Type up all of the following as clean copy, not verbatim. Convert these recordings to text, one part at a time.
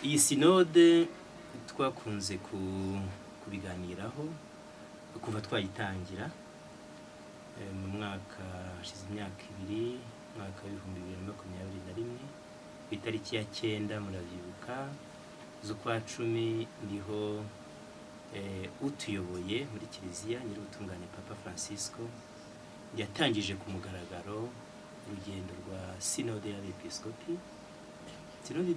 Iyi sinode twakunze kubiganiraho kuva twayitangira mu mwaka hashize imyaka 2 mwaka wa 2021 ku itariki ya 9 muravyibuka z'ukwa 10 ndiho utuyoboye muri kiliziya nyir'ubutungane Papa Francisco yatangije ku mugaragaro urugendo rwa Sinodi y'abepiskopi. Sinodi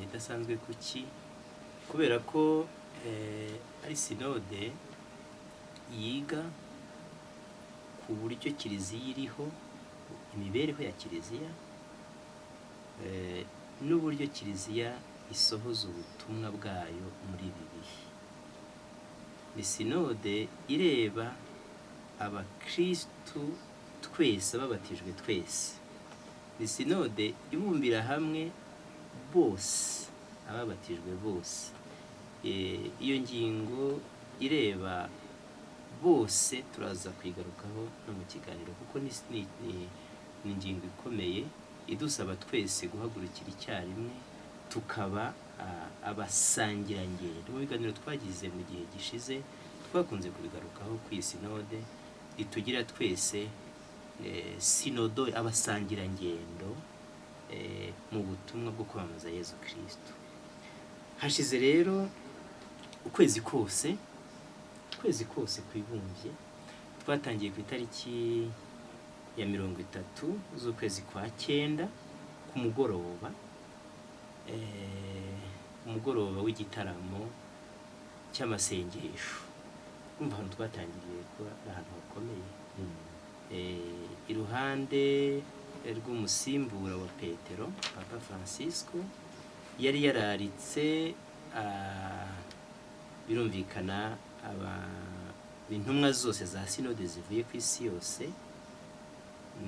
idasanzwe kuki kubera ko ari sinode yiga ku buryo kiliziya iriho, imibereho ya kiliziya n'uburyo kiliziya isohoza ubutumwa bwayo muri ibi bihe. Ni sinode ireba abakristu twese babatijwe twese. Ni sinode ibumbira hamwe bose ababatijwe bose. Iyo ngingo ireba bose turaza kwigarukaho no mu kiganiro kuko ni ingingo ikomeye idusaba twese guhagurukira icyarimwe tukaba abasangirangendo. Mu biganiro twagize mu gihe gishize twakunze kubigarukaho ku sinode Itugira twese Sinodi abasangirangendo mu butumwa bwo kwamamaza Yesu Kristo. Hashize rero ukwezi kose kwibumbye twatangiye ku itariki ya 30 z'ukwezi kwa 9 ku mugoroba umugoroba w'igitaramo cy'amasengesho. Umva hano twatangiriye kuba ahantu hakomeye iruhande rw'umusimbura wa Petero Papa Francisco yari yararitse birumvikana intumwa zose za sinode zivuye ku isi yose.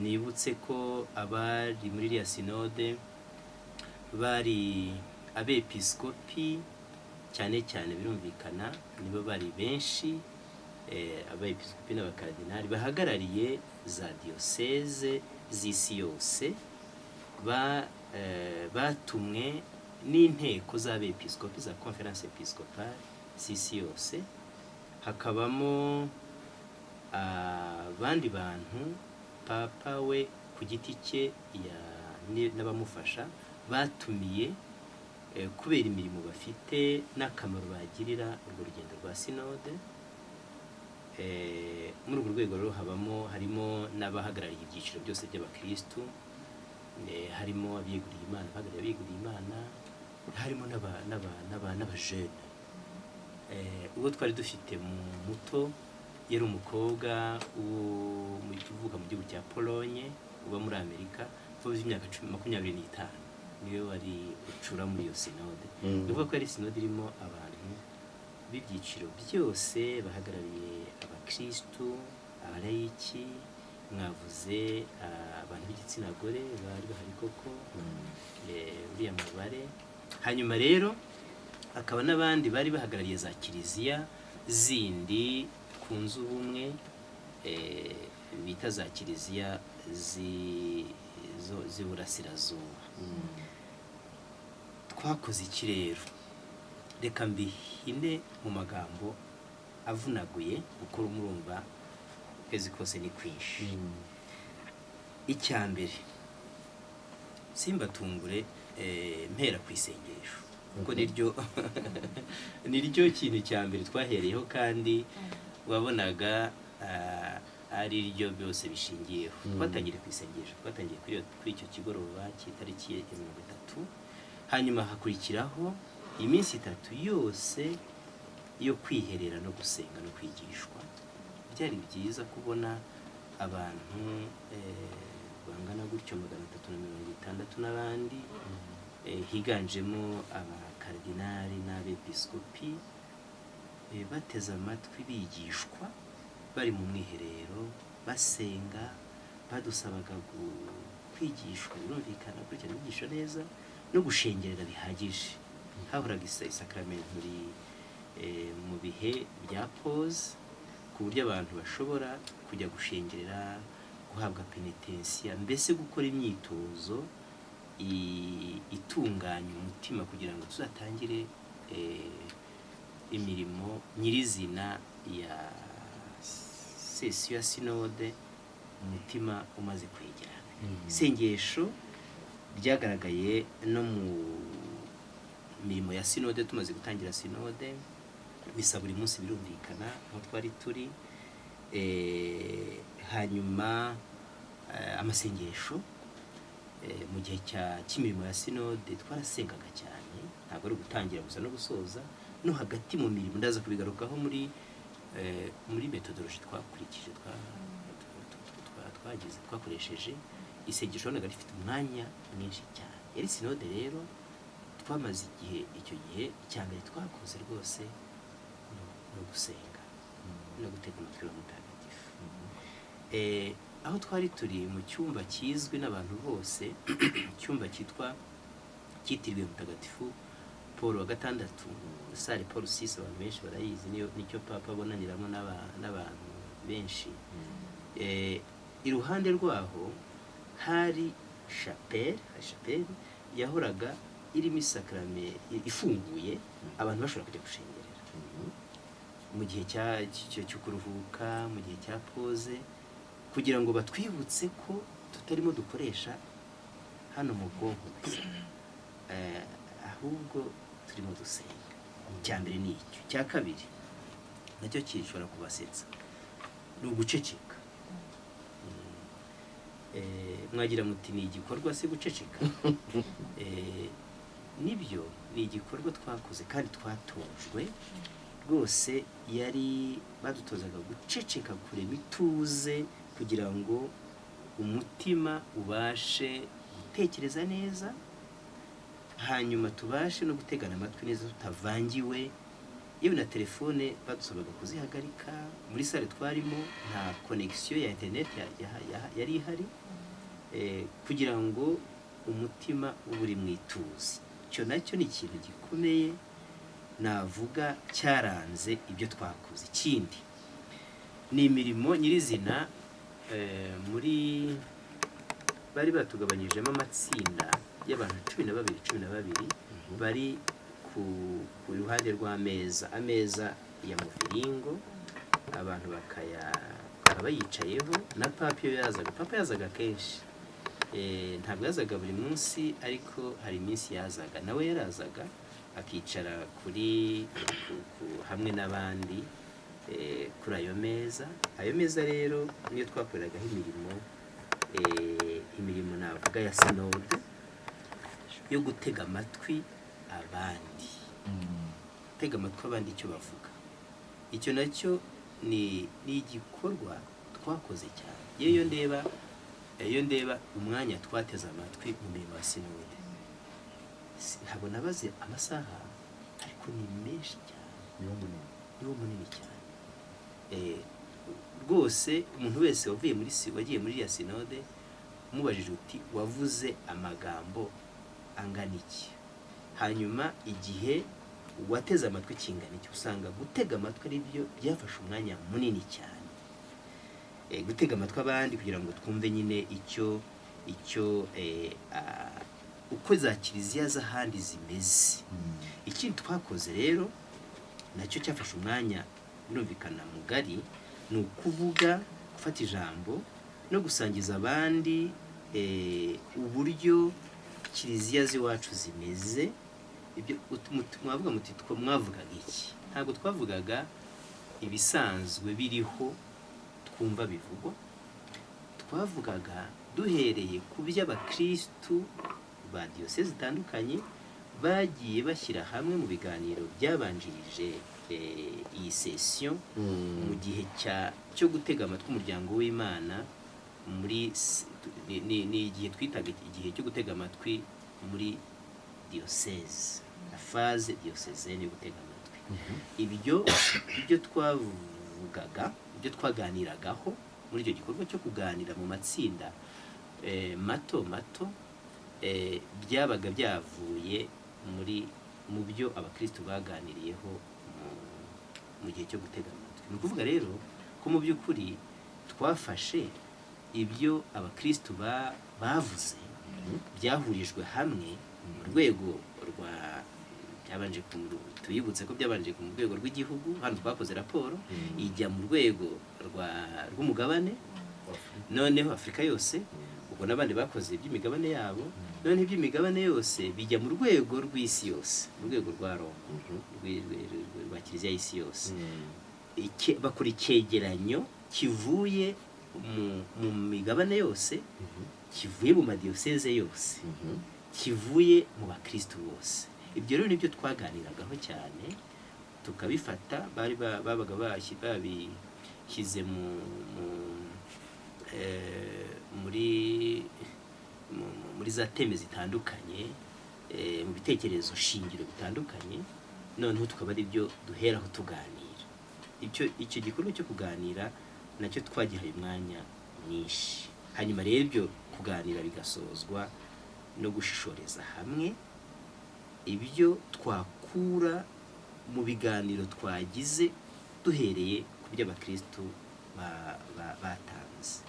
Nibutse ko abari muri iriya sinode bari abepiskopi cyane birumvikana nibo bari benshi, abepiskopi n'abakardinali bahagarariye za diocese z'isi yose batumwe n'inteko z'abepiskopi za conference episcopale z'isi yose. Hakabamo abandi bantu papa we ku giti cye n'abamufasha batumiye kubera imirimo bafite n'akamaro bagirira urwo rugendo rwa sinode. Muri urwo rwego rero harimo n'abahagarariye ibyiciro byose by'abakristu, harimo abiyeguriye Imana, abahagarariye abiyeguriye Imana, harimo n'abajene. Ubwo twari dufite muto yari umukobwa uvuka mu gihugu cya Pologne uba muri Amerika ufite imyaka 25 niwe wari ucura muri iyo sinode. Bivuga ko ari sinode irimo abantu b'ibyiciro byose bahagarariye abakristu, abarayiki, mwavuze abantu b'igitsina gore bari bahari koko uriya mubare. Hanyuma rero akaba n'abandi bari bahagarariye za kiliziya zindi kunze ubumwe bita za kiliziya z'iburasirazuba. Twakoze iki rero? Reka mbihine mu magambo avunaguye uko murumva kwezi kose ni kwinshi. Icyambere simbatungure mpera ku isengesho kuko niryo kintu cyambere twahereyeho kandi wabonaga ari ryo byose bishingiyeho. Twatangiriye ku isengesho, twatangiye kuri icyo kigoroba cy'itariki ya 30, hanyuma hakurikiraho iminsi 3 yose yo kwiherera no gusenga no kwigishwa. Byari byiza kubona abantu bangana gutyo 360 n'abandi higanjemo abakardinali n'abepiskopi bateze amatwi bigishwa bari mu mwiherero basenga badusabaga kwigishwa birumvikana kurikirana inyigisho neza no gushengerera bihagije. Hahoraga isakramentu mu bihe bya pause ku buryo abantu bashobora kujya gushengerera, guhabwa penitensiya, mbese gukora imyitozo itunganya umutima kugira ngo tuzatangire imirimo nyirizina ya sesiyo ya sinode umutima umaze kwegerana. Isengesho ryagaragaye no mu mirimo ya sinode tumaze gutangira sinode, misa buri munsi birumvikana aho twari turi, hanyuma amasengesho mu gihe cy'imirimo ya sinode twarasengaga cyane, ntabwo ari ugutangira gusa no gusoza, no hagati mu mirimo ndaza kubigarukaho muri metodoloji twakurikije twakoresheje. Isengesho naga rifite umwanya mwinshi cyane. Yari sinode rero twamaze icyo gihe icya mbere twakoze rwose no gusenga no gutega amatwi mutagatifu. Aho twari turi mu cyumba kizwi n'abantu bose, icyumba cyitiriwe mutagatifu Paul wa gatandatu, sale Paul 6, abantu benshi barayizi, nicyo papa abonaniramo n'abantu benshi. Iruhande rwaho hari chapelle yahoraga irimo isakrame ifunguye, abantu bashobora kujya gushengerera mu gihe cyo kuruhuka, mu gihe cya pause, kugira ngo batwibutse ko tutarimo dukoresha hano mu bwonko gusa, ahubwo turimo dusenga. Icya mbere ni icyo. Icya kabiri nacyo kishobora kubasetsa, ni uguceceka. Mwagira muti ni igikorwa se guceceka? Nibyo, ni igikorwa twakoze kandi twatojwe rwose. Badutozaga guceceka, kurema ituze, kugira ngo umutima ubashe gutekereza neza, hanyuma tubashe no gutegana amatwi neza tutavangiwe. Yewe na telefone badusabaga kuzihagarika. Muri sale twarimo nta connection ya internet yari ihari, kugira ngo umutima uri mu ituze. Cyo nacyo ni ikintu gikomeye navuga cyaranze ibyo twakoze. Ikindi ni imirimo nyirizina, bari batugabanyijemo amatsinda y'abantu 12 bari ku ruhande rw'ameza ya muviringo, abantu bakaba bayicayeho, na papa yazaga kenshi. Ntabwo yazaga buri munsi, ariko hari iminsi yazaga, nawe yarazaga akicara hamwe n'abandi kuri ayo meza. Ayo meza rero niyo twakoreragaho imirimo navuga ya sinode, yo gutega amatwi abandi, gutega amatwi abandi icyo bavuga. Icyo nacyo ni igikorwa twakoze cyane. Iyo ndeba umwanya twateze amatwi mu mirimo ya sinode, ntabwo nabaze amasaha, ariko ni menshi cyane, niwo munini cyane. Rwose umuntu wese wagiye muri ya sinode, umubajije uti wavuze amagambo angana iki, hanyuma igihe wateze amatwi kingana iki, usanga gutega amatwi ari byo byafashe umwanya munini cyane. Gutega amatwi abandi kugira ngo twumve nyine uko za kiliziya z'ahandi zimeze. Ikindi twakoze rero nacyo cyafashe umwanya birumvikana mugari, ni ukuvuga, gufata ijambo no gusangiza abandi uburyo kiliziya z'iwacu zimeze. Ibyo mwavuga muti mwavugaga iki? Ntabwo twavugaga ibisanzwe biriho twumva bivugwa, twavugaga duhereye ku by'abakristu ba diyoseze zitandukanye bagiye bashyira hamwe mu biganiro byabanjirije iyi session, mu gihe cyo gutega amatwi umuryango w'Imana. Ni igihe twitaga igihe cyo gutega amatwi muri diocese, la phase diocésaine yo gutega amatwi. ibyo twavugaga, ibyo twaganiragaho muri icyo gikorwa cyo kuganira mu matsinda mato mato, byabaga byavuye mu byo abakristo baganiriyeho mu gihe cyo gutega amatwi. Ni ukuvuga rero ko mu by'ukuri twafashe ibyo abakristo bavuze byahurijwe hamwe mu rwego rwa byabanje tuyibutse ko byabanje mu rwego rw'igihugu. Hano twakoze raporo ijya mu rwego rw'umugabane, noneho Afurika yose, ubwo n'abandi bakoze iby'imigabane yabo, noneho iby'imigabane yose bijya mu rwego rw'isi yose, mu rwego rwa Roma, rwa Kiliziya y'isi yose. Bakora icyegeranyo kivuye mu migabane yose, kivuye mu madiyoseze yose, kivuye mu bakristo bose. Ibyo rero nibyo twaganiragaho cyane, tukabifata, babaga babishyize muri za teme zitandukanye, mu bitekerezo shingiro bitandukanye, noneho tukaba ari byo duheraho tuganira. Icyo gikorwa cyo kuganira nacyo twagihaye umwanya mwinshi. Hanyuma rero ibyo kuganira bigasozwa no gushishoreza hamwe ibyo twakura mu biganiro twagize duhereye ku byo abakristo batanze.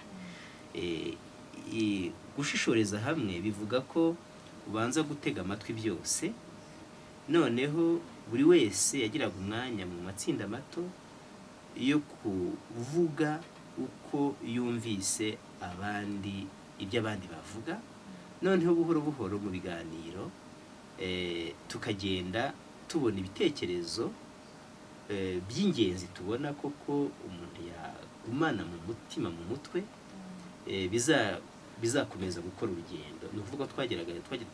Gushishoreza hamwe bivuga ko ubanza gutega amatwi byose, noneho buri wese yagiraga umwanya mu matsinda mato yo kuvuga uko yumvise ibyo abandi bavuga, noneho buhoro buhoro mu biganiro tukagenda tubona ibitekerezo by'ingenzi tubona koko umuntu yagumana mu mutima, mu mutwe, bizakomeza gukora urugendo. Ni ukuvuga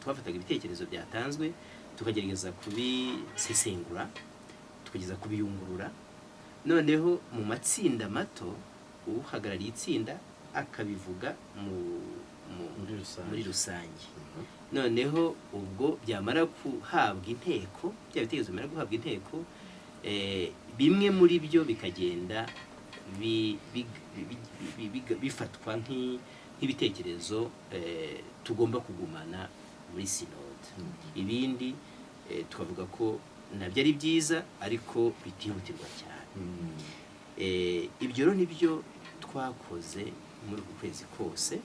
twafataga ibitekerezo byatanzwe tukagerageza kubisesengura, tukageza kubiyungurura, noneho mu matsinda mato uhagarariye itsinda akabivuga muri rusange. Noneho ubwo byamara guhabwa inteko, bya bitekerezo bimara guhabwa inteko, bimwe muri byo bikagenda bifatwa nk'ibitekerezo tugomba kugumana muri sinode. Ibindi tukavuga ko nabyo ari byiza ariko bitihutirwa cyane. Ibyo rero nibyo twakoze muri uku kwezi kose.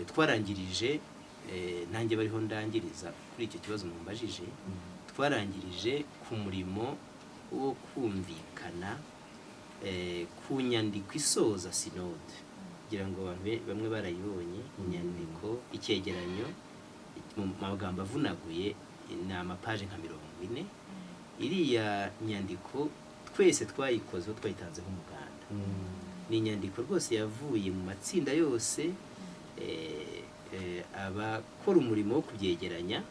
Twarangirije, nanjye bariho ndangiriza kuri icyo kibazo mumbajije, twarangirije ku murimo wo kumvikana ku nyandiko isoza sinode. Kugira ngo bamwe barayibonye inyandiko, icyegeranyo mu magambo avunaguye ni amapaje nka 40. Iriya nyandiko twese twayikozeho, twayitanzeho umuganda. Ni inyandiko rwose yavuye mu matsinda yose. Abakora umurimo wo kubyegeranya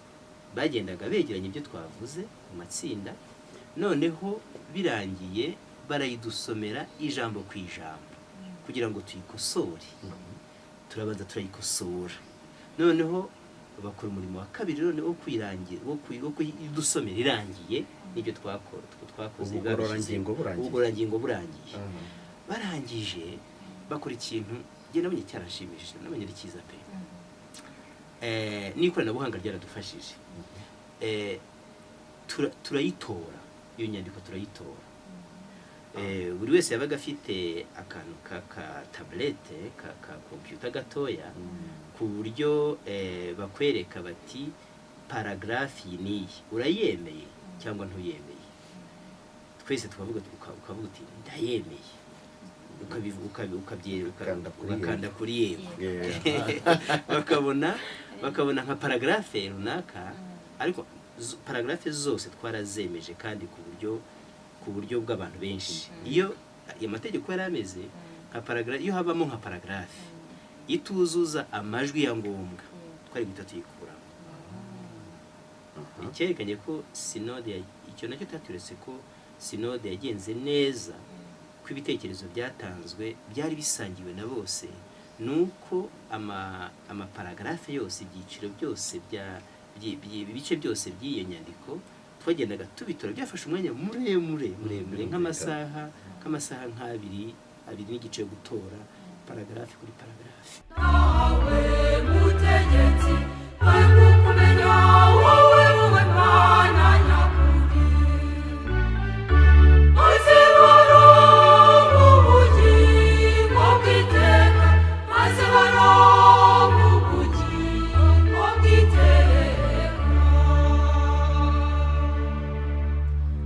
bagendaga begeranya ibyo twavuze mu matsinda, noneho birangiye barayidusomera ijambo ku ijambo kugira ngo tuyikosore. Turabanza turayikosora, noneho bakora umurimo wa kabiri noneho wo kuyidusomera irangiye. Nibyo twakoze ubugororangingo burangiye. Barangije bakora ikintu njye nabonye cyarashimishije, nabonye ari cyiza pe. N'ikoranabuhanga ryaradufashije. Turayitora, iyo nyandiko turayitora. Buri wese yabaga afite akantu ka tablette, ka computer gatoya, ku buryo bakwereka bati paragraph iyi niyi, urayemeye cyangwa ntuyemeye. Twese ukavuga uti ndayemeye, ukakanda kuri yego. bakabona nka paragraphe runaka, ariko paragraphe zose twarazemeje kandi ku buryo bw'abantu benshi. Iyo amategeko yari ameze nka paragraphe, iyo habamo nka paragraphe ituzuza amajwi ya ngombwa, twari guhita tuyikuramo. Icyerekanye ko sinode, icyo nacyo taturetse ko sinode yagenze neza, ko ibitekerezo byatanzwe byari bisangiwe na bose, nuko amaparagraphe yose, ibyiciro byose ibice byose by'iyo nyandiko twagendaga tubitora, byafashe umwanya muremure nk'amasaha nk'abiri n'igice yo gutora paragarafi kuri paragarafi.